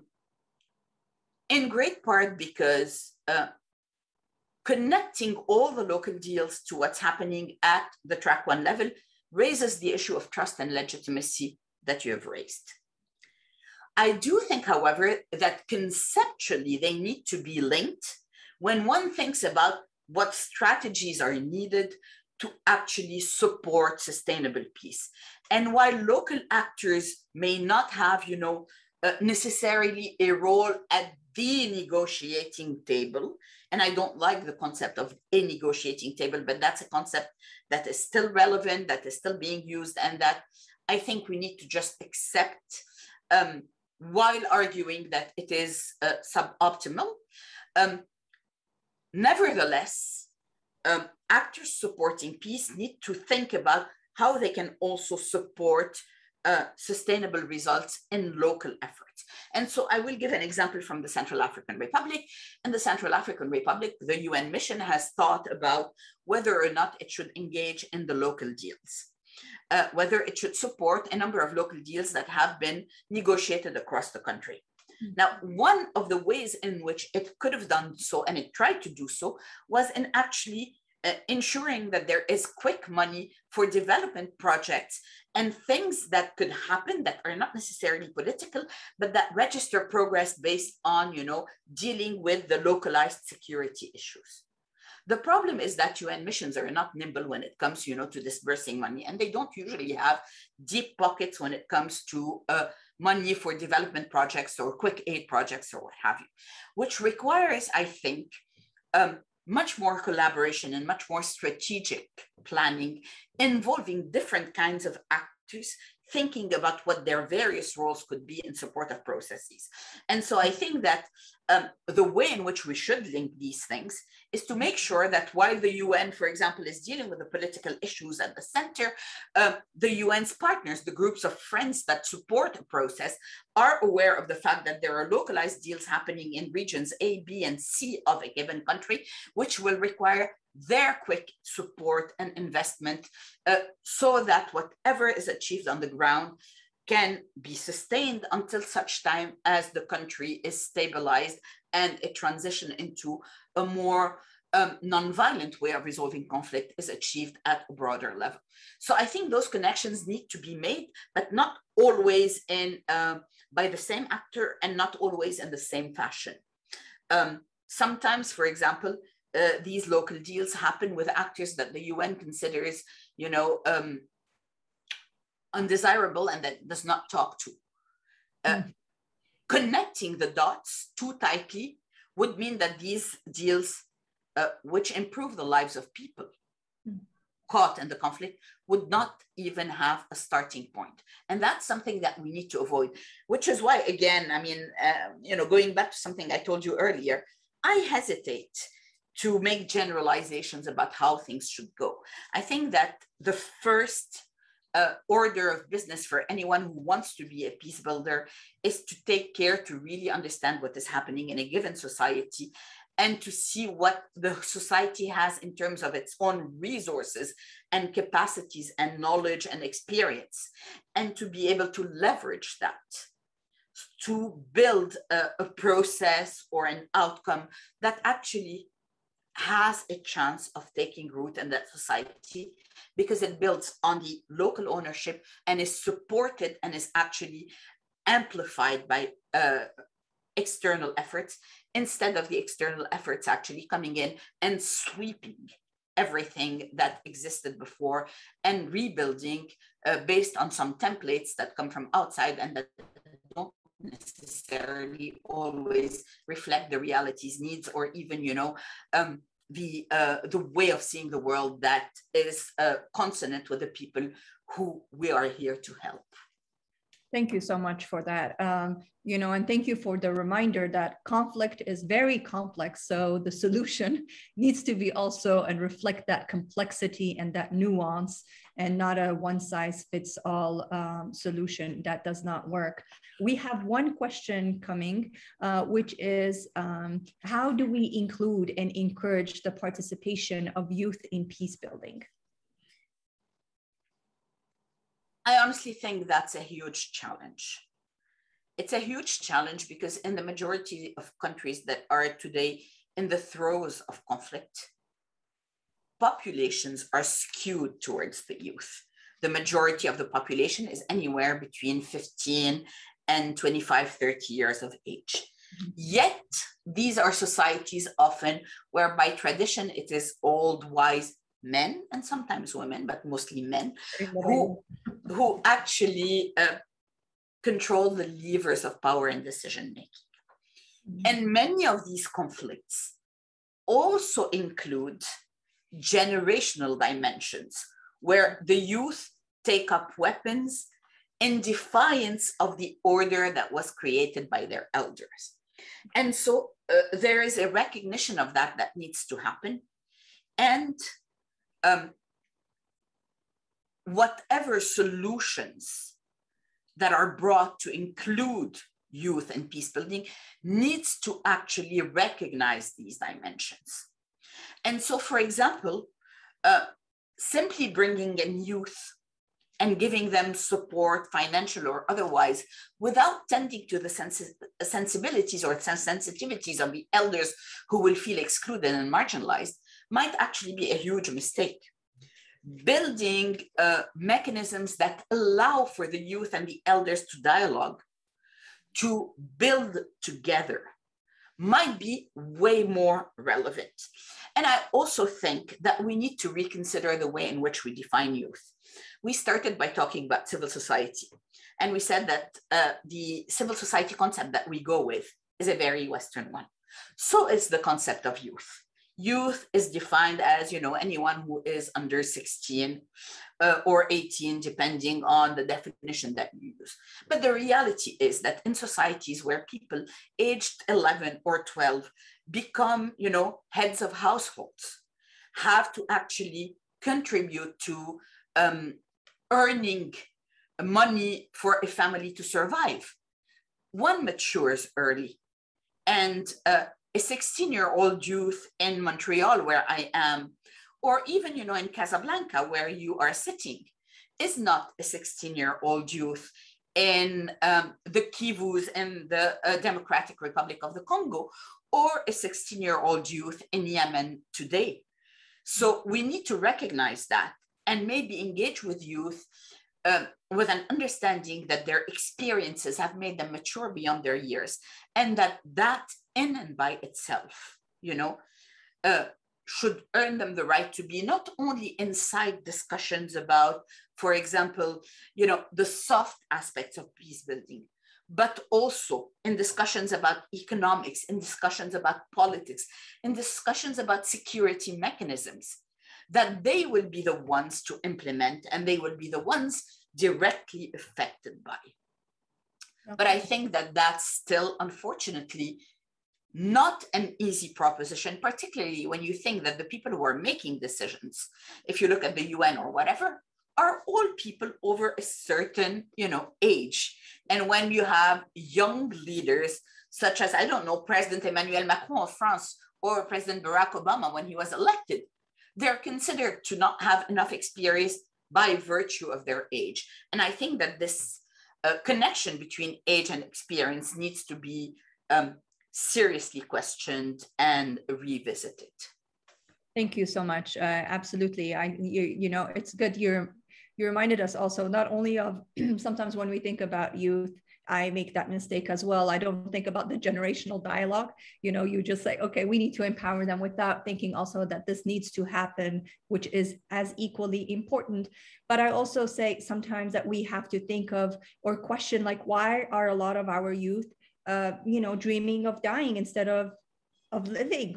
In great part because connecting all the local deals to what's happening at the track one level raises the issue of trust and legitimacy that you have raised. I do think, however, that conceptually they need to be linked when one thinks about what strategies are needed to actually support sustainable peace. And while local actors may not have, necessarily a role at the negotiating table, and I don't like the concept of a negotiating table, but that's a concept that is still relevant, that is still being used, and that I think we need to just accept while arguing that it is suboptimal. Nevertheless, actors supporting peace need to think about how they can also support sustainable results in local efforts. And so I will give an example from the Central African Republic. In the Central African Republic, the UN mission has thought about whether or not it should engage in the local deals, whether it should support a number of local deals that have been negotiated across the country. Now, one of the ways in which it could have done so, and it tried to do so, was in actually ensuring that there is quick money for development projects and things that could happen that are not necessarily political, but that register progress based on, dealing with the localized security issues. The problem is that UN missions are not nimble when it comes, to disbursing money, and they don't usually have deep pockets when it comes to money for development projects or quick aid projects or what have you, which requires, I think, much more collaboration and much more strategic planning involving different kinds of actors thinking about what their various roles could be in support of processes. And so I think that the way in which we should link these things is to make sure that while the UN, for example, is dealing with the political issues at the center, the UN's partners, the groups of friends that support a process, are aware of the fact that there are localized deals happening in regions A, B, and C of a given country, which will require their quick support and investment so that whatever is achieved on the ground can be sustained until such time as the country is stabilized and a transition into a more non-violent way of resolving conflict is achieved at a broader level. So I think those connections need to be made, but not always by the same actor and not always in the same fashion. Sometimes, for example, these local deals happen with actors that the UN considers, undesirable and that does not talk to. Connecting the dots too tightly would mean that these deals, which improve the lives of people caught in the conflict, would not even have a starting point. And that's something that we need to avoid, which is why, again, going back to something I told you earlier, I hesitate to make generalizations about how things should go. I think that the first order of business for anyone who wants to be a peace builder is to take care to really understand what is happening in a given society and to see what the society has in terms of its own resources and capacities and knowledge and experience, and to be able to leverage that to build a process or an outcome that actually has a chance of taking root in that society, because it builds on the local ownership and is supported and is actually amplified by external efforts, instead of the external efforts actually coming in and sweeping everything that existed before and rebuilding based on some templates that come from outside and that don't necessarily always reflect the realities, needs, or even, the way of seeing the world that is consonant with the people who we are here to help. Thank you so much for that. And thank you for the reminder that conflict is very complex. So the solution needs to be also and reflect that complexity and that nuance, and not a one-size-fits-all solution that does not work. We have one question coming, which is, how do we include and encourage the participation of youth in peace building? I honestly think that's a huge challenge. It's a huge challenge because in the majority of countries that are today in the throes of conflict, populations are skewed towards the youth. The majority of the population is anywhere between 15 and 25, 30 years of age. Yet, these are societies often where by tradition it is old, wise men, and sometimes women, but mostly men, who actually control the levers of power and decision making. And many of these conflicts also include generational dimensions, where the youth take up weapons in defiance of the order that was created by their elders. And so there is a recognition of that needs to happen. And whatever solutions that are brought to include youth in peace building needs to actually recognize these dimensions. And so, for example, simply bringing in youth and giving them support, financial or otherwise, without tending to the sensibilities or sensitivities of the elders who will feel excluded and marginalized, might actually be a huge mistake. Building mechanisms that allow for the youth and the elders to dialogue, to build together, might be way more relevant. And I also think that we need to reconsider the way in which we define youth. We started by talking about civil society, and we said that the civil society concept that we go with is a very Western one. So is the concept of youth. youth is defined as, anyone who is under 16 or 18, depending on the definition that you use. But the reality is that in societies where people aged 11 or 12 become, heads of households, have to actually contribute to earning money for a family to survive. One matures early, and a 16-year-old youth in Montreal, where I am, or even, in Casablanca, where you are sitting, is not a 16-year-old youth in the Kivus in the Democratic Republic of the Congo, or a 16-year-old youth in Yemen today. So we need to recognize that and maybe engage with youth with an understanding that their experiences have made them mature beyond their years, and that in and by itself, should earn them the right to be not only inside discussions about, for example, the soft aspects of peace building, but also in discussions about economics, in discussions about politics, in discussions about security mechanisms, that they will be the ones to implement and they will be the ones directly affected by. Okay. But I think that that's still, unfortunately, not an easy proposition, particularly when you think that the people who are making decisions, if you look at the UN or whatever, are all people over a certain, age. And when you have young leaders, such as, I don't know, President Emmanuel Macron of France or President Barack Obama when he was elected, they're considered to not have enough experience by virtue of their age. And I think that this connection between age and experience needs to be seriously questioned and revisited. Thank you so much. Absolutely. It's good you reminded us also not only of sometimes when we think about youth, I make that mistake as well. I don't think about the generational dialogue. You just say, okay, we need to empower them without thinking also that this needs to happen, which is as equally important. But I also say sometimes that we have to think of or question, like, why are a lot of our youth, dreaming of dying instead of living,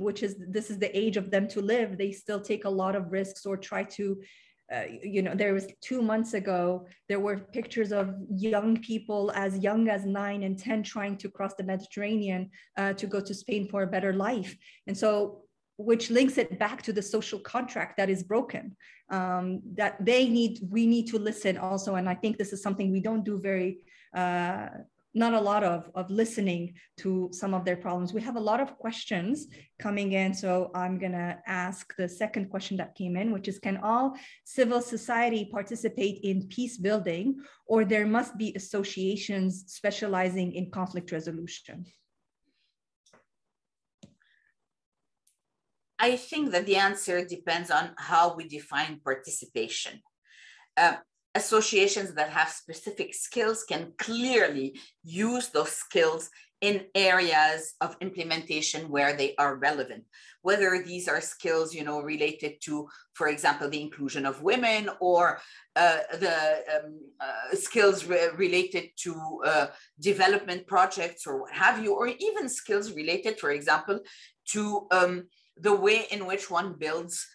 this is the age of them to live. They still take a lot of risks or try to, there was 2 months ago, there were pictures of young people as young as 9 and 10 trying to cross the Mediterranean to go to Spain for a better life. And so, which links it back to the social contract that is broken, that we need to listen also. And I think this is something we don't do very, not a lot of listening to some of their problems. We have a lot of questions coming in. So I'm gonna ask the second question that came in, which is, can all civil society participate in peace building, or there must be associations specializing in conflict resolution? I think that the answer depends on how we define participation. Associations that have specific skills can clearly use those skills in areas of implementation where they are relevant, whether these are skills, related to, for example, the inclusion of women, or the skills related to development projects or what have you, or even skills related, for example, to the way in which one builds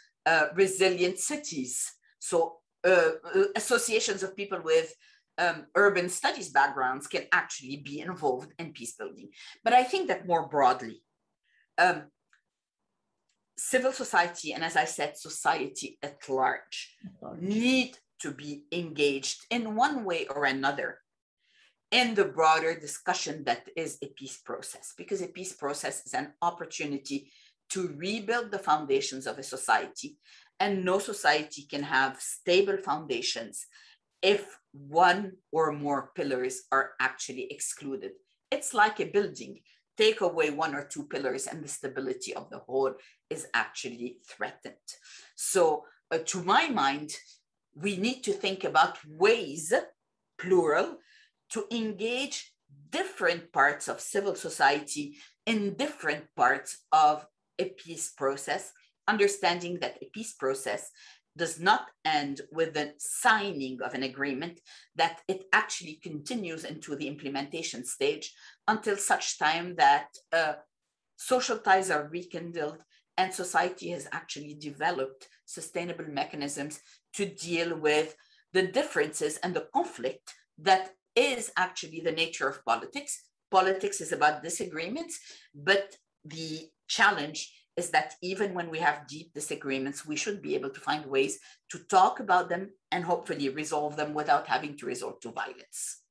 resilient cities. So associations of people with urban studies backgrounds can actually be involved in peace building. But I think that more broadly, civil society, and as I said, society at large, need to be engaged in one way or another in the broader discussion that is a peace process, because a peace process is an opportunity to rebuild the foundations of a society. And no society can have stable foundations if one or more pillars are actually excluded. It's like a building. Take away 1 or 2 pillars and the stability of the whole is actually threatened. So to my mind, we need to think about ways, plural, to engage different parts of civil society in different parts of a peace process, understanding that a peace process does not end with the signing of an agreement, that it actually continues into the implementation stage until such time that social ties are rekindled and society has actually developed sustainable mechanisms to deal with the differences and the conflict that is actually the nature of politics. Politics is about disagreements, but the challenge is that even when we have deep disagreements, we should be able to find ways to talk about them and hopefully resolve them without having to resort to violence.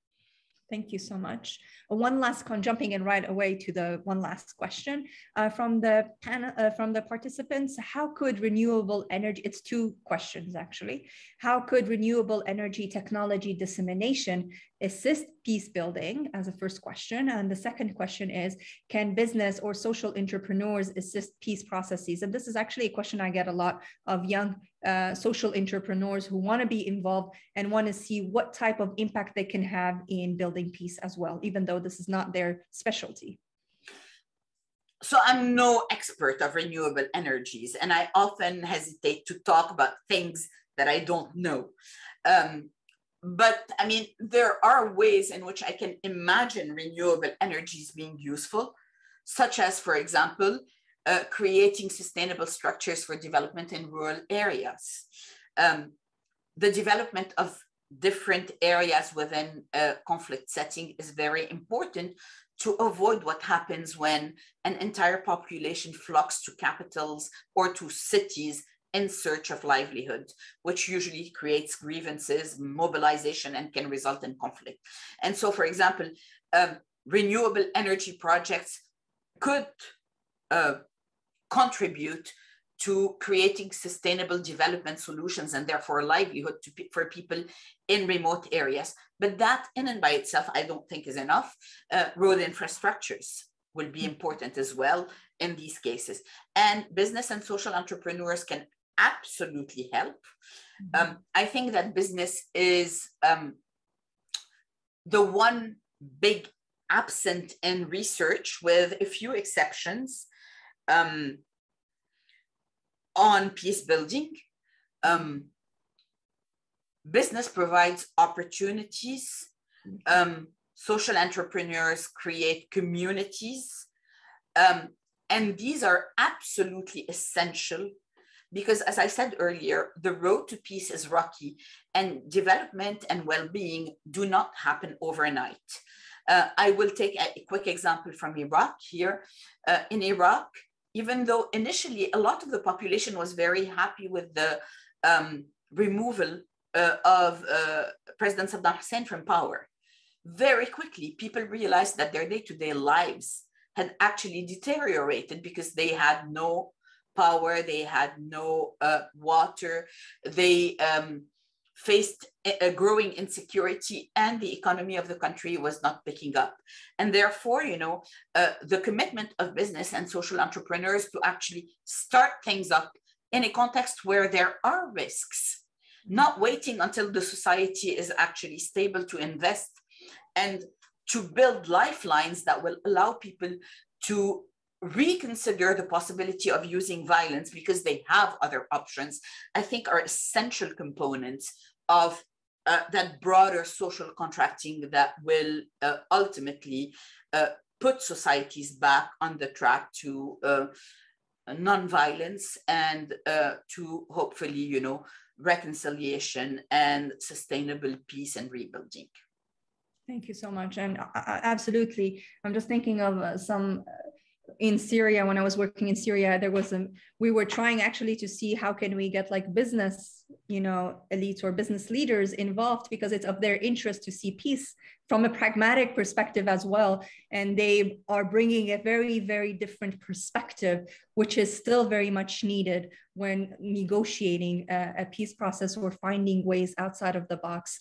Thank you so much. One last jumping in right away to the one last question from the panel, from the participants. How could renewable energy, it's two questions actually. How could renewable energy technology dissemination assist peace building as a first question? And the second question is, can business or social entrepreneurs assist peace processes? And this is actually a question I get a lot of young social entrepreneurs who want to be involved and want to see what type of impact they can have in building peace as well, even though this is not their specialty. So I'm no expert of renewable energies, and I often hesitate to talk about things that I don't know. But I mean, there are ways in which I can imagine renewable energies being useful, such as, for example, creating sustainable structures for development in rural areas. The development of different areas within a conflict setting is very important to avoid what happens when an entire population flocks to capitals or to cities in search of livelihood, which usually creates grievances, mobilization, and can result in conflict. And so, for example, renewable energy projects could contribute to creating sustainable development solutions and therefore livelihood for people in remote areas. But that in and by itself, I don't think is enough. Road infrastructures will be important as well in these cases. And business and social entrepreneurs can absolutely help. I think that business is the one big absent in research, with a few exceptions, on peace building. Business provides opportunities. Social entrepreneurs create communities. And these are absolutely essential because, as I said earlier, the road to peace is rocky, and development and well-being do not happen overnight. I will take a quick example from Iraq here. In Iraq, even though initially a lot of the population was very happy with the removal of President Saddam Hussein from power, very quickly people realized that their day-to-day lives had actually deteriorated because they had no power, they had no water, they faced a growing insecurity, and the economy of the country was not picking up. And therefore, you know, the commitment of business and social entrepreneurs to actually start things up in a context where there are risks, not waiting until the society is actually stable to invest and to build lifelines that will allow people to reconsider the possibility of using violence because they have other options, I think are essential components of that broader social contracting that will ultimately put societies back on the track to non-violence and to hopefully, you know, reconciliation and sustainable peace and rebuilding. Thank you so much. And absolutely, I'm just thinking of some in Syria. When I was working in Syria, there was we were trying actually to see how can we get like business, you know, elites or business leaders involved, because it's of their interest to see peace from a pragmatic perspective as well. And they are bringing a very, very different perspective, which is still very much needed when negotiating a peace process or finding ways outside of the box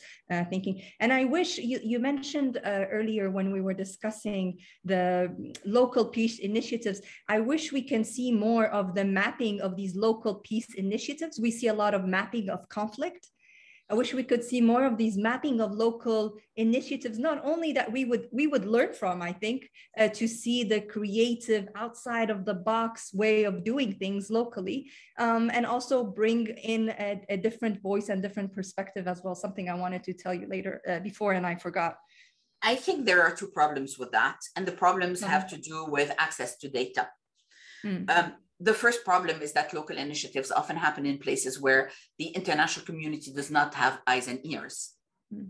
thinking. And I wish you mentioned earlier when we were discussing the local peace initiatives, I wish we can see more of the mapping of these local peace initiatives. We see a lot of mapping of conflict. I wish we could see more of these mapping of local initiatives, not only that we would learn from, I think, to see the creative outside of the box way of doing things locally, and also bring in a different voice and different perspective as well, something I wanted to tell you later before and I forgot. I think there are two problems with that, and the problems have to do with access to data. the first problem is that local initiatives often happen in places where the international community does not have eyes and ears. Mm.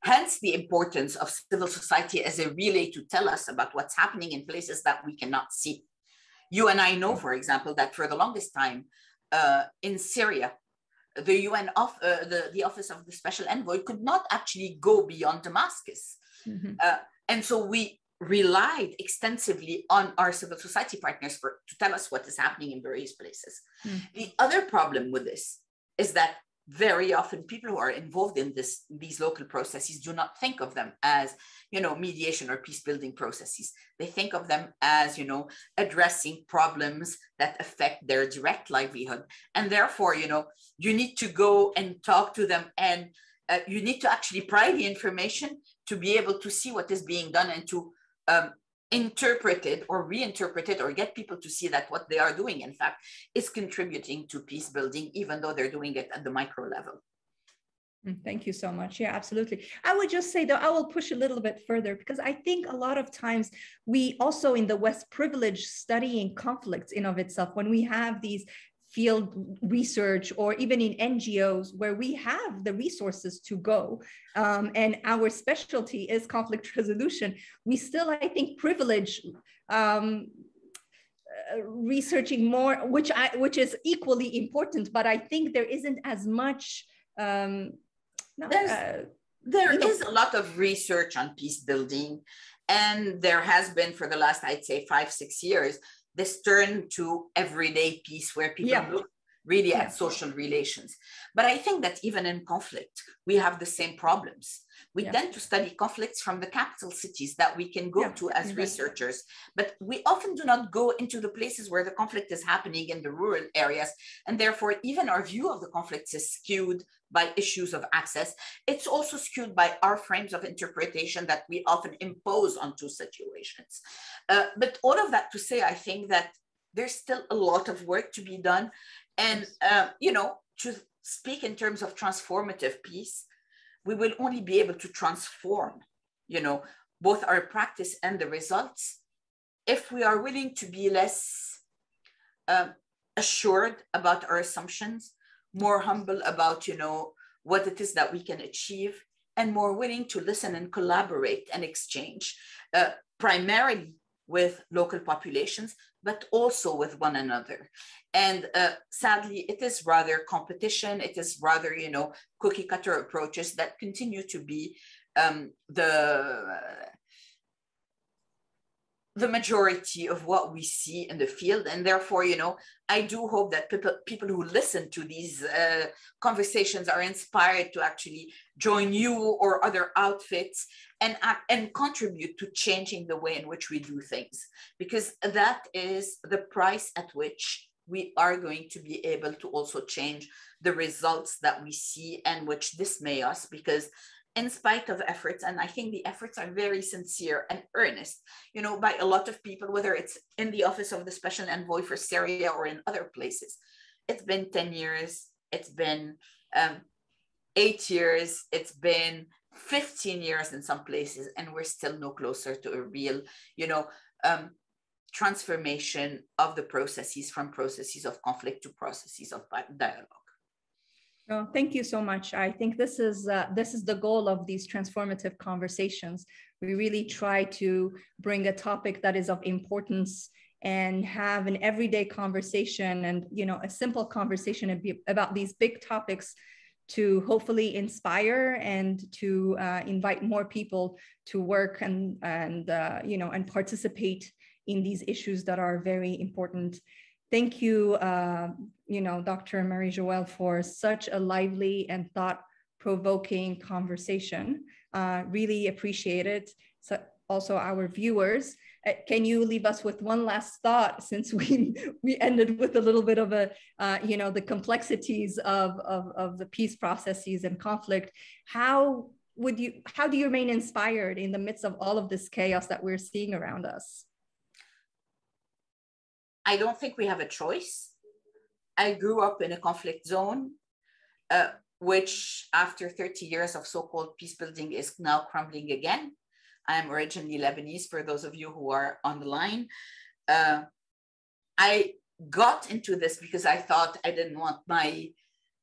Hence the importance of civil society as a relay to tell us about what's happening in places that we cannot see. You and I know, for example, that for the longest time in Syria, the the Office of the Special Envoy could not actually go beyond Damascus. Mm-hmm. And so we relied extensively on our civil society partners to tell us what is happening in various places. Mm. The other problem with this is that very often people who are involved in these local processes do not think of them as, mediation or peace building processes. They think of them as, addressing problems that affect their direct livelihood. And therefore, you need to go and talk to them, and you need to actually pry the information to be able to see what is being done and to interpret it or reinterpret it, or get people to see that what they are doing, in fact, is contributing to peace building, even though they're doing it at the micro level. Thank you so much. Yeah, absolutely. I would just say, though, I will push a little bit further, because I think a lot of times we also in the West privilege studying conflicts in of itself when we have these field research, or even in NGOs where we have the resources to go, and our specialty is conflict resolution. We still, I think, privilege researching more, which is equally important, but I think there isn't as much. There is a lot of research on peace building, and there has been for the last, I'd say, 5-6 years, this turn to everyday peace, where people look really at social relations. But I think that even in conflict, we have the same problems. We tend to study conflicts from the capital cities that we can go to as researchers, but we often do not go into the places where the conflict is happening in the rural areas. And therefore, even our view of the conflicts is skewed by issues of access. It's also skewed by our frames of interpretation that we often impose onto situations. But all of that to say, I think that there's still a lot of work to be done. And, to speak in terms of transformative peace, we will only be able to transform, both our practice and the results if we are willing to be less assured about our assumptions, more humble about, what it is that we can achieve, and more willing to listen and collaborate and exchange, primarily with local populations, but also with one another. And sadly, it is rather competition. It is rather, cookie cutter approaches that continue to be the majority of what we see in the field. And therefore, I do hope that people who listen to these conversations are inspired to actually join you or other outfits and contribute to changing the way in which we do things, because that is the price at which we are going to be able to also change the results that we see and which dismay us, because in spite of efforts, and I think the efforts are very sincere and earnest, by a lot of people, whether it's in the Office of the Special Envoy for Syria or in other places. It's been 10 years, it's been 8 years, it's been 15 years in some places, and we're still no closer to a real, transformation of the processes, from processes of conflict to processes of dialogue. Oh, thank you so much. I think this is the goal of these transformative conversations. We really try to bring a topic that is of importance and have an everyday conversation, and a simple conversation about these big topics, to hopefully inspire and to invite more people to work and participate in these issues that are very important. Thank you, Dr. Marie-Joëlle, for such a lively and thought-provoking conversation. Really appreciate it. So also our viewers, can you leave us with one last thought, since we ended with a little bit of a, the complexities of the peace processes and conflict. How do you remain inspired in the midst of all of this chaos that we're seeing around us? I don't think we have a choice. I grew up in a conflict zone, which after 30 years of so-called peace building is now crumbling again. I'm originally Lebanese, for those of you who are on the line. I got into this because I thought I didn't want my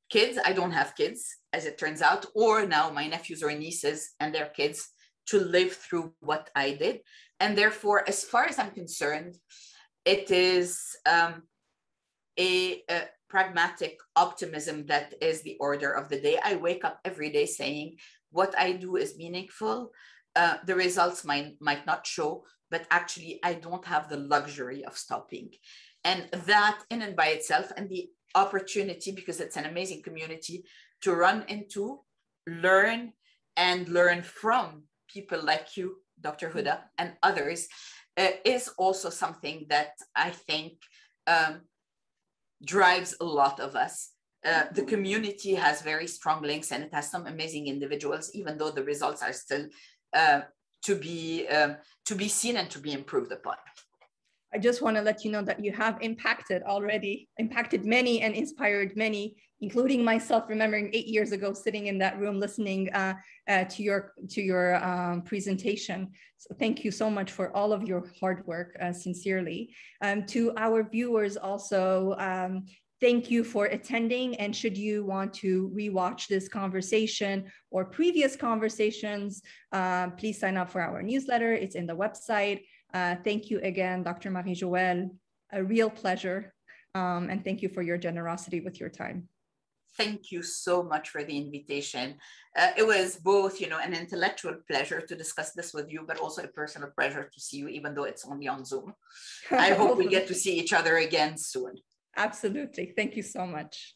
kids, I don't have kids, as it turns out, or now my nephews or nieces and their kids to live through what I did. And therefore, as far as I'm concerned, it is a pragmatic optimism that is the order of the day. I wake up every day saying what I do is meaningful. The results might not show, but actually I don't have the luxury of stopping. And that in and by itself, and the opportunity, because it's an amazing community to run into, learn, and learn from people like you, Dr. Huda, and others, is also something that I think drives a lot of us. The community has very strong links, and it has some amazing individuals, even though the results are still to be seen and to be improved upon. I just want to let you know that you have impacted many and inspired many, including myself, remembering 8 years ago, sitting in that room, listening to your presentation. So thank you so much for all of your hard work, sincerely. To our viewers also, thank you for attending. And should you want to rewatch this conversation or previous conversations, please sign up for our newsletter. It's in the website. Thank you again, Dr. Marie-Joëlle. A real pleasure. And thank you for your generosity with your time. Thank you so much for the invitation. It was both, an intellectual pleasure to discuss this with you, but also a personal pleasure to see you, even though it's only on Zoom. I hope we get to see each other again soon. Absolutely. Thank you so much.